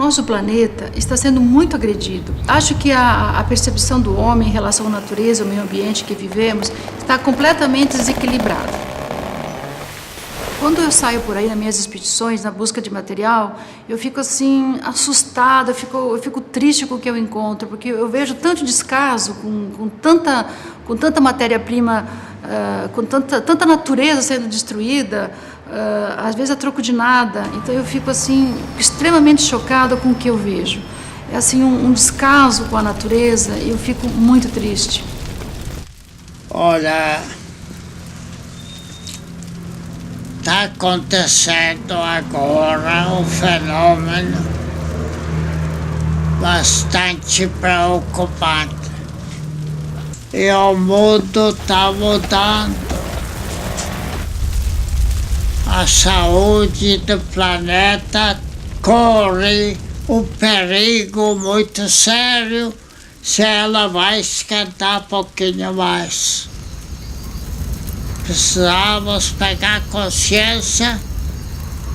nosso planeta está sendo muito agredido. Acho que a percepção do homem em relação à natureza, ao meio ambiente que vivemos, está completamente desequilibrada. Quando eu saio por aí nas minhas expedições, na busca de material, eu fico assim, assustada, eu fico triste com o que eu encontro, porque eu vejo tanto descaso, com tanta matéria-prima, com tanta natureza sendo destruída, às vezes a troco de nada. Então eu fico assim, extremamente chocada com o que eu vejo. É assim um descaso com a natureza e eu fico muito triste. Olha, está acontecendo agora um fenômeno bastante preocupante. E o mundo está mudando. A saúde do planeta corre um perigo muito sério se ela vai esquentar um pouquinho mais. Precisamos pegar consciência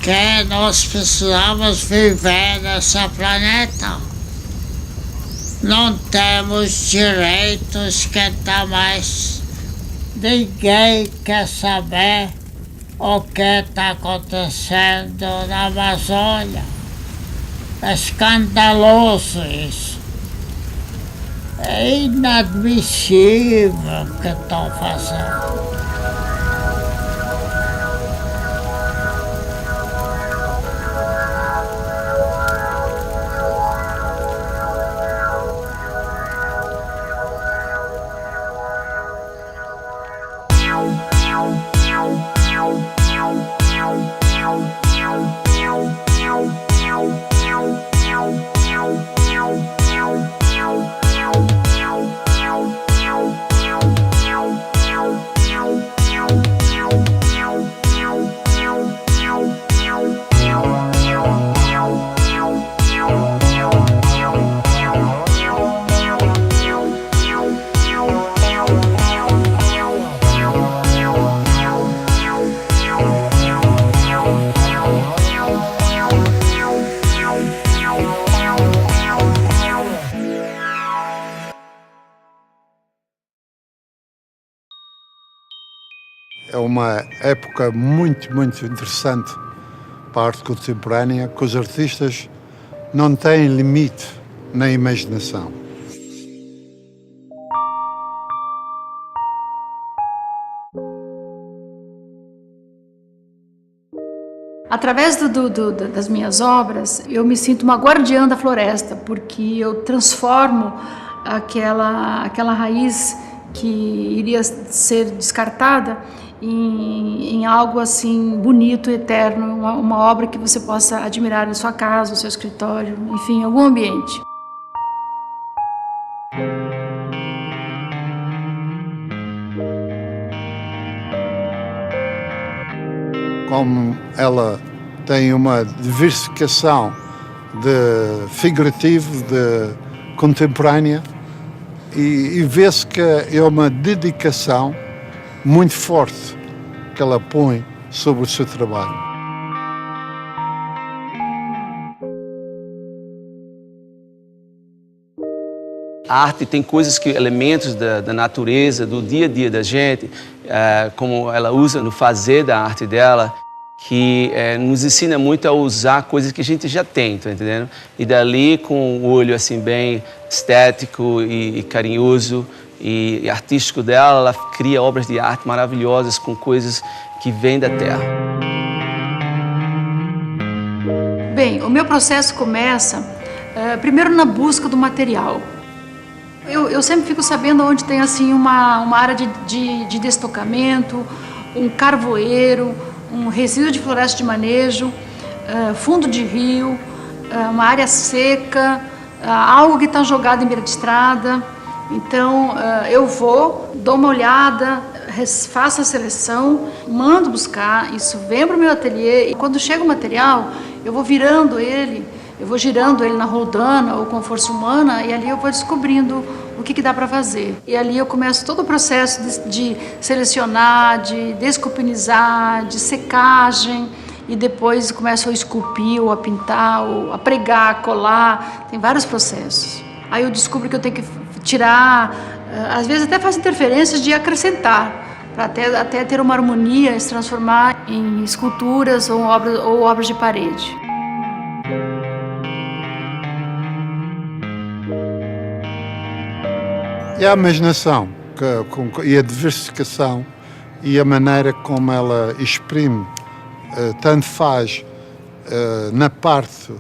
que nós precisamos viver nesse planeta. Não temos direito a esquentar mais. Ninguém quer saber o que está acontecendo na Amazônia. É escandaloso isso. É inadmissível o que estão fazendo. É uma época muito interessante para a arte contemporânea, que os artistas não têm limite na imaginação. Através das minhas obras, eu me sinto uma guardiã da floresta, porque eu transformo aquela raiz que iria ser descartada em algo assim bonito, eterno, uma obra que você possa admirar em sua casa, no seu escritório, enfim, em algum ambiente. Como ela tem uma diversificação de figurativo, de contemporânea, e vê-se que é uma dedicação muito forte que ela põe sobre o seu trabalho. A arte tem coisas elementos da natureza, do dia a dia da gente, como ela usa no fazer da arte dela, que nos ensina muito a usar coisas que a gente já tem, tá entendendo? E dali, com o olho assim bem estético e carinhoso e artístico dela, ela cria obras de arte maravilhosas com coisas que vêm da terra. Bem, o meu processo começa primeiro na busca do material. Eu sempre fico sabendo onde tem assim uma área de destocamento, um carvoeiro, um resíduo de floresta de manejo, fundo de rio, uma área seca, algo que está jogado em beira de estrada. Então eu vou, dou uma olhada, faço a seleção, mando buscar, isso vem para o meu ateliê e quando chega o material eu vou girando ele na roldana ou com força humana e ali eu vou descobrindo o que dá para fazer. E ali eu começo todo o processo de selecionar, de desculpinizar, de secagem e depois começam a esculpir, ou a pintar, ou a pregar, a colar. Tem vários processos. Aí eu descubro que eu tenho que tirar, às vezes até faz interferências de acrescentar, para até ter uma harmonia e se transformar em esculturas ou obras de parede. E a imaginação e a diversificação e a maneira como ela exprime, tanto faz na parte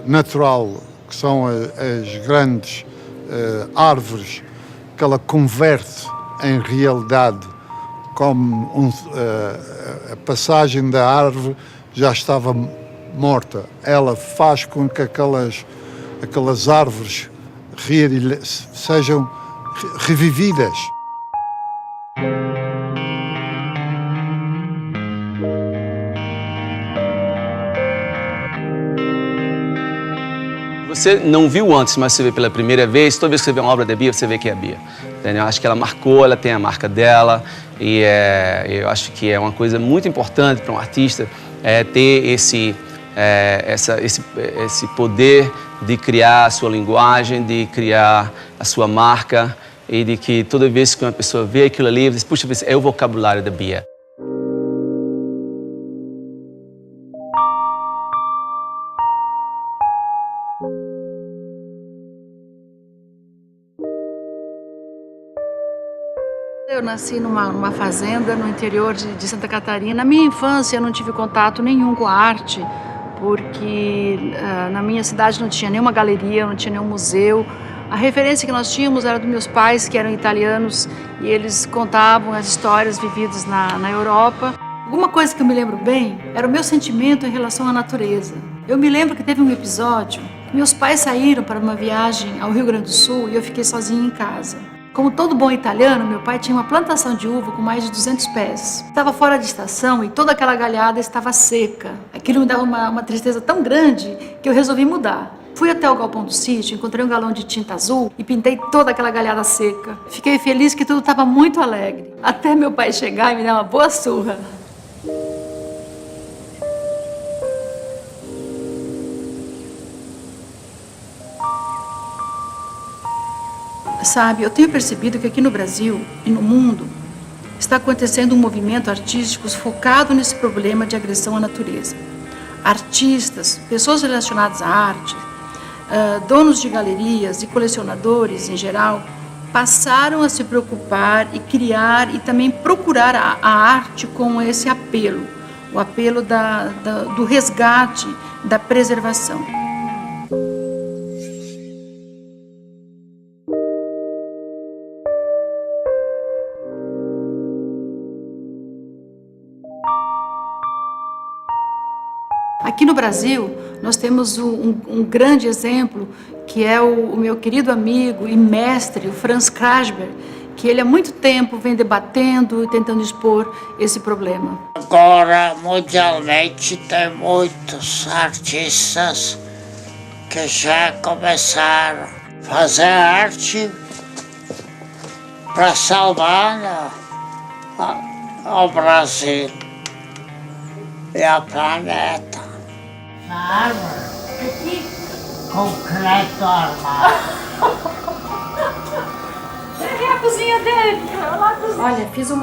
natural, que são as grandes árvores, que ela converte em realidade, como a passagem da árvore já estava morta. Ela faz com que aquelas árvores sejam revividas. Você não viu antes, mas você vê pela primeira vez, toda vez que você vê uma obra da Bia, você vê que é a Bia. Entendeu? Acho que ela marcou, ela tem a marca dela, e eu acho que é uma coisa muito importante para um artista ter esse poder de criar a sua linguagem, de criar a sua marca, e de que toda vez que uma pessoa vê aquilo ali, diz, puxa, é o vocabulário da Bia. Eu nasci numa fazenda no interior de Santa Catarina. Na minha infância eu não tive contato nenhum com a arte, porque na minha cidade não tinha nenhuma galeria, não tinha nenhum museu. A referência que nós tínhamos era dos meus pais, que eram italianos, e eles contavam as histórias vividas na Europa. Alguma coisa que eu me lembro bem era o meu sentimento em relação à natureza. Eu me lembro que teve um episódio que meus pais saíram para uma viagem ao Rio Grande do Sul e eu fiquei sozinha em casa. Como todo bom italiano, meu pai tinha uma plantação de uva com mais de 200 pés. Estava fora de estação e toda aquela galhada estava seca. Aquilo me dava uma tristeza tão grande que eu resolvi mudar. Fui até o galpão do sítio, encontrei um galão de tinta azul e pintei toda aquela galhada seca. Fiquei feliz que tudo estava muito alegre. Até meu pai chegar e me dar uma boa surra. Sabe, eu tenho percebido que aqui no Brasil e no mundo está acontecendo um movimento artístico focado nesse problema de agressão à natureza. Artistas, pessoas relacionadas à arte, donos de galerias e colecionadores em geral, passaram a se preocupar e criar e também procurar a arte com esse apelo, o apelo do resgate, da preservação. Aqui no Brasil, nós temos um grande exemplo, que é o meu querido amigo e mestre, o Franz Krasber, que ele há muito tempo vem debatendo e tentando expor esse problema. Agora, mundialmente, tem muitos artistas que já começaram a fazer arte para salvar o Brasil e o planeta. Na árvore, aqui, concreto armado. É a cozinha dele. Olha, fiz um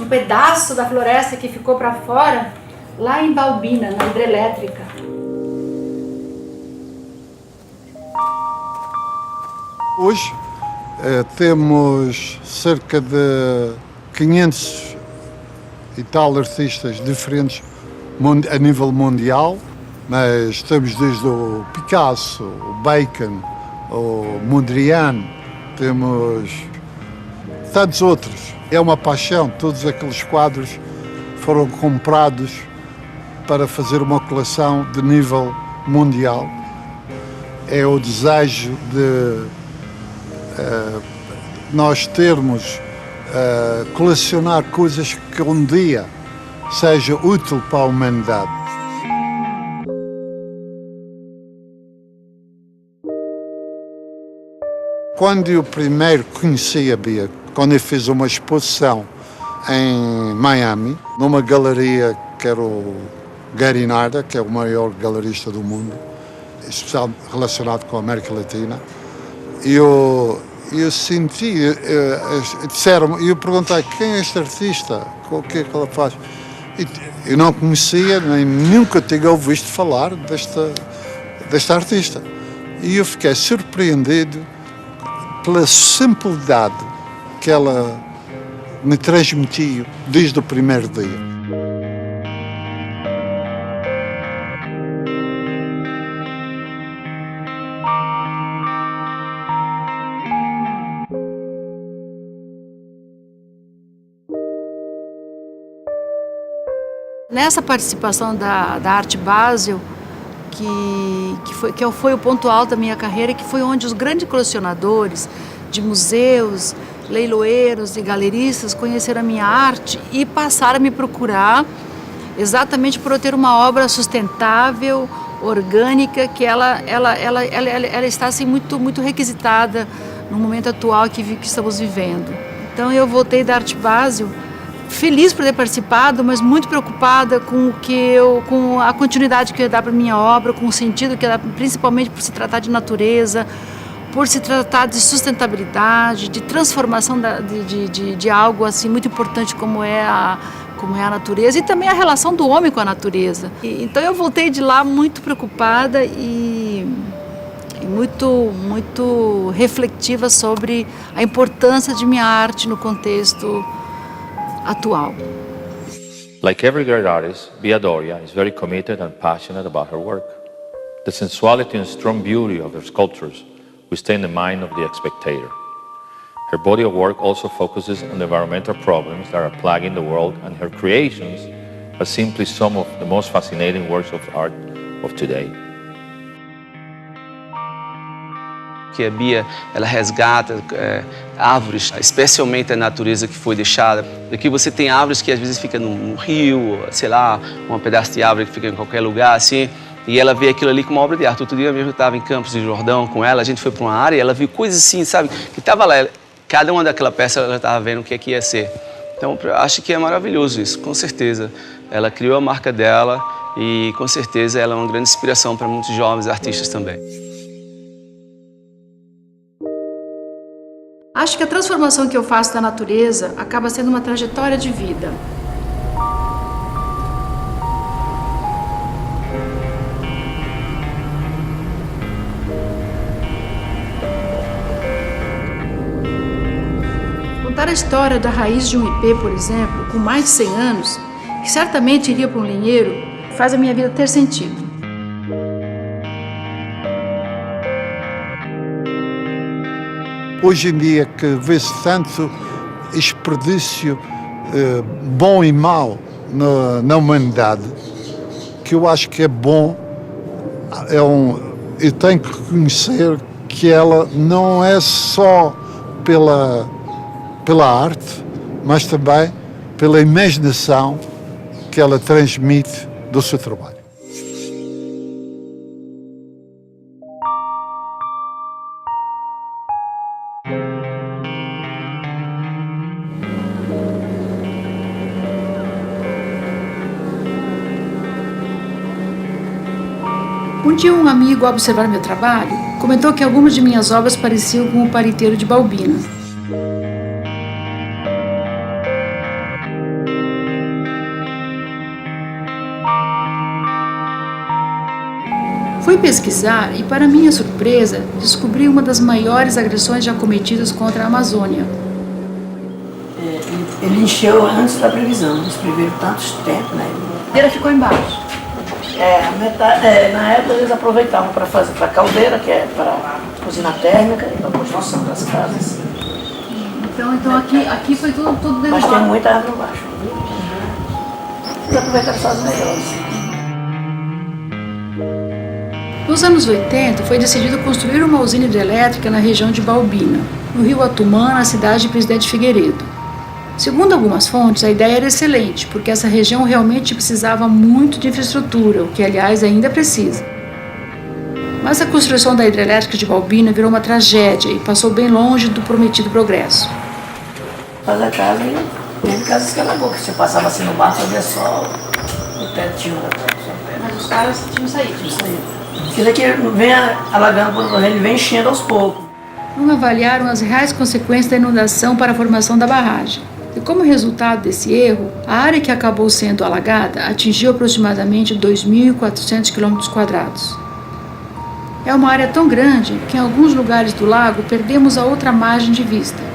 pedaço da floresta que ficou para fora, lá em Balbina, na hidrelétrica. Hoje temos cerca de 500 e tal artistas diferentes a nível mundial, mas temos desde o Picasso, o Bacon, o Mondrian, temos tantos outros. É uma paixão, todos aqueles quadros foram comprados para fazer uma coleção de nível mundial. É o desejo de nós termos, colecionar coisas que um dia seja útil para a humanidade. Quando eu primeiro conheci a Bia, quando eu fiz uma exposição em Miami, numa galeria que era o Gary Narda, que é o maior galerista do mundo, especialmente relacionado com a América Latina. E eu senti, disseram, e eu perguntei, quem é este artista? O que é que ela faz? E eu não conhecia, nem nunca tinha ouvido falar desta artista. E eu fiquei surpreendido pela simplicidade que ela me transmitiu desde o primeiro dia. Nessa participação da Arte Basel, que foi o ponto alto da minha carreira, que foi onde os grandes colecionadores de museus, leiloeiros e galeristas conheceram a minha arte e passaram a me procurar exatamente por eu ter uma obra sustentável, orgânica, que ela está assim, muito requisitada no momento atual que estamos vivendo. Então eu voltei da Arte Basel feliz por ter participado, mas muito preocupada com a continuidade que eu ia dar para minha obra, com o sentido que ia dar, principalmente por se tratar de natureza, por se tratar de sustentabilidade, de transformação de algo assim muito importante como é a natureza e também a relação do homem com a natureza. Então eu voltei de lá muito preocupada e muito reflexiva sobre a importância de minha arte no contexto atual. Like every great artist, Bia Doria is very committed and passionate about her work. The sensuality and strong beauty of her sculptures will stay in the mind of the spectator. Her body of work also focuses on the environmental problems that are plaguing the world, and her creations are simply some of the most fascinating works of art of today. Que a Bia, ela resgata árvores, especialmente a natureza que foi deixada. Aqui você tem árvores que às vezes ficam no rio, sei lá, um pedaço de árvore que fica em qualquer lugar, assim, e ela vê aquilo ali como uma obra de arte. Outro dia mesmo eu estava em Campos do Jordão com ela, a gente foi para uma área e ela viu coisas assim, sabe, que estava lá, cada uma daquela peça ela estava vendo o que é que ia ser. Então, acho que é maravilhoso isso, com certeza. Ela criou a marca dela e, com certeza, ela é uma grande inspiração para muitos jovens artistas também. Acho que a transformação que eu faço da natureza acaba sendo uma trajetória de vida. Contar a história da raiz de um ipê, por exemplo, com mais de 100 anos, que certamente iria para um linheiro, faz a minha vida ter sentido. Hoje em dia que vê-se tanto desperdício bom e mau na humanidade, que eu acho que é bom, eu tenho que reconhecer que ela não é só pela arte, mas também pela imaginação que ela transmite do seu trabalho. Um dia um amigo, ao observar meu trabalho, comentou que algumas de minhas obras pareciam com o Pariteiro de Balbina. Fui pesquisar e, para minha surpresa, descobri uma das maiores agressões já cometidas contra a Amazônia. Ele encheu antes da previsão, eles previram tantos tempos, né? A madeira ficou embaixo. Na época eles aproveitavam para fazer para caldeira, que é para usina térmica e para construção das casas. Então aqui foi tudo derrubado. Mas tem muita árvore embaixo. Eles aproveitaram só as melhores. Nos anos 80, foi decidido construir uma usina hidrelétrica na região de Balbina, no rio Atumã, na cidade de Presidente Figueiredo. Segundo algumas fontes, a ideia era excelente, porque essa região realmente precisava muito de infraestrutura, o que, aliás, ainda precisa. Mas a construção da hidrelétrica de Balbina virou uma tragédia e passou bem longe do prometido progresso. Faz a casa e teve casas que alagou, que você passava assim no barco, fazia sol, o tetinho da casa. Mas os caras tinham saído. Porque daqui vem alagando, ele vem enchendo aos poucos. Não avaliaram as reais consequências da inundação para a formação da barragem. E como resultado desse erro, a área que acabou sendo alagada atingiu aproximadamente 2.400 km². É uma área tão grande que em alguns lugares do lago perdemos a outra margem de vista.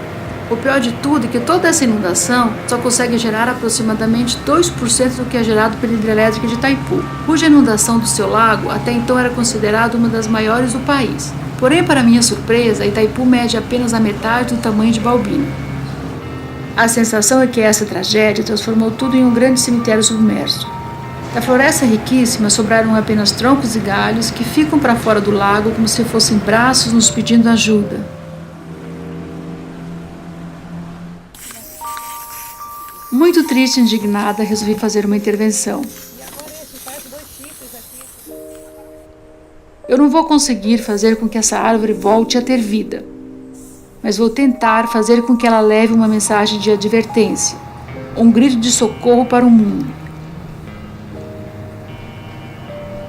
O pior de tudo é que toda essa inundação só consegue gerar aproximadamente 2% do que é gerado pela hidrelétrica de Itaipu, cuja inundação do seu lago até então era considerada uma das maiores do país. Porém, para minha surpresa, Itaipu mede apenas a metade do tamanho de Balbino. A sensação é que essa tragédia transformou tudo em um grande cemitério submerso. Da floresta riquíssima sobraram apenas troncos e galhos que ficam para fora do lago como se fossem braços nos pedindo ajuda. Muito triste e indignada, resolvi fazer uma intervenção. Eu não vou conseguir fazer com que essa árvore volte a ter vida, mas vou tentar fazer com que ela leve uma mensagem de advertência, um grito de socorro para o mundo.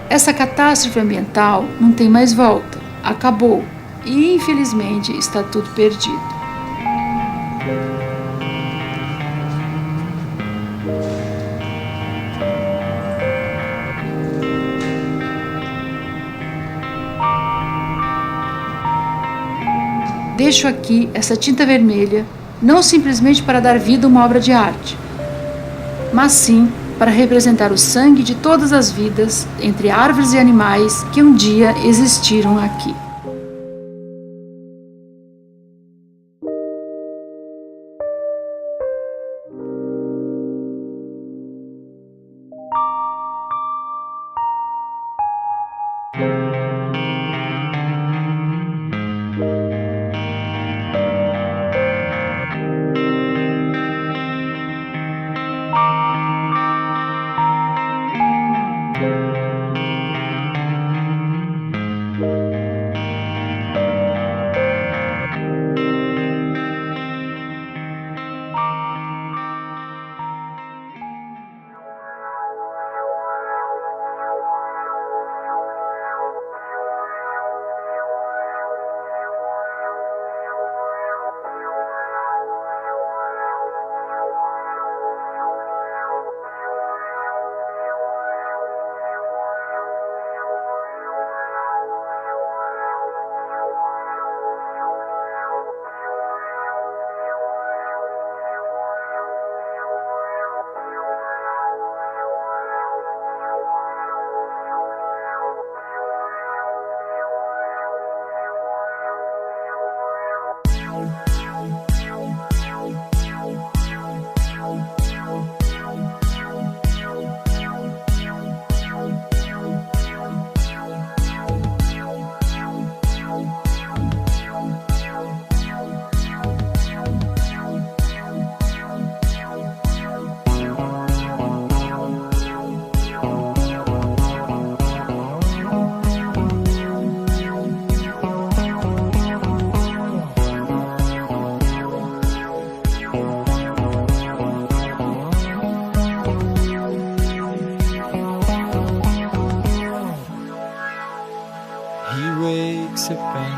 Essa catástrofe ambiental não tem mais volta, acabou e, infelizmente, está tudo perdido. Deixo aqui essa tinta vermelha, não simplesmente para dar vida a uma obra de arte, mas sim para representar o sangue de todas as vidas, entre árvores e animais, que um dia existiram aqui.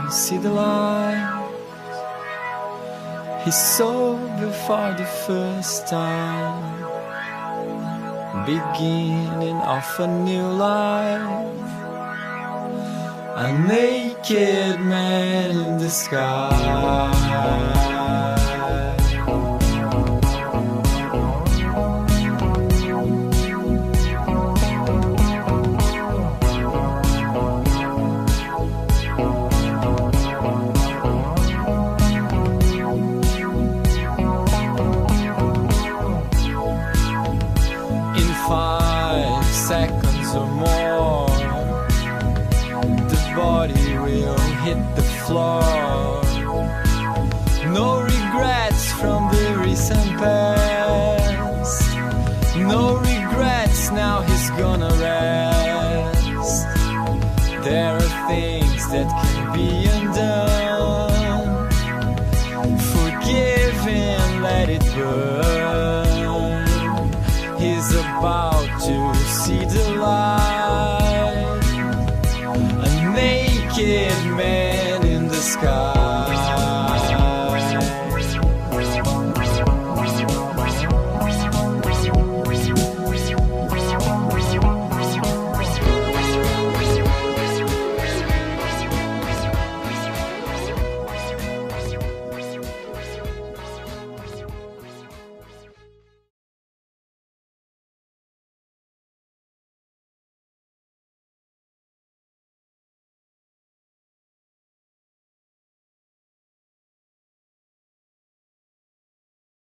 See the light. He's sober for the first time, beginning of a new life. A naked man in the sky. Seconds or more, the body will hit the floor. No regrets from the recent past. No regrets, now he's gonna rest. There are things that can be undone. Forgive and let it burn. He's about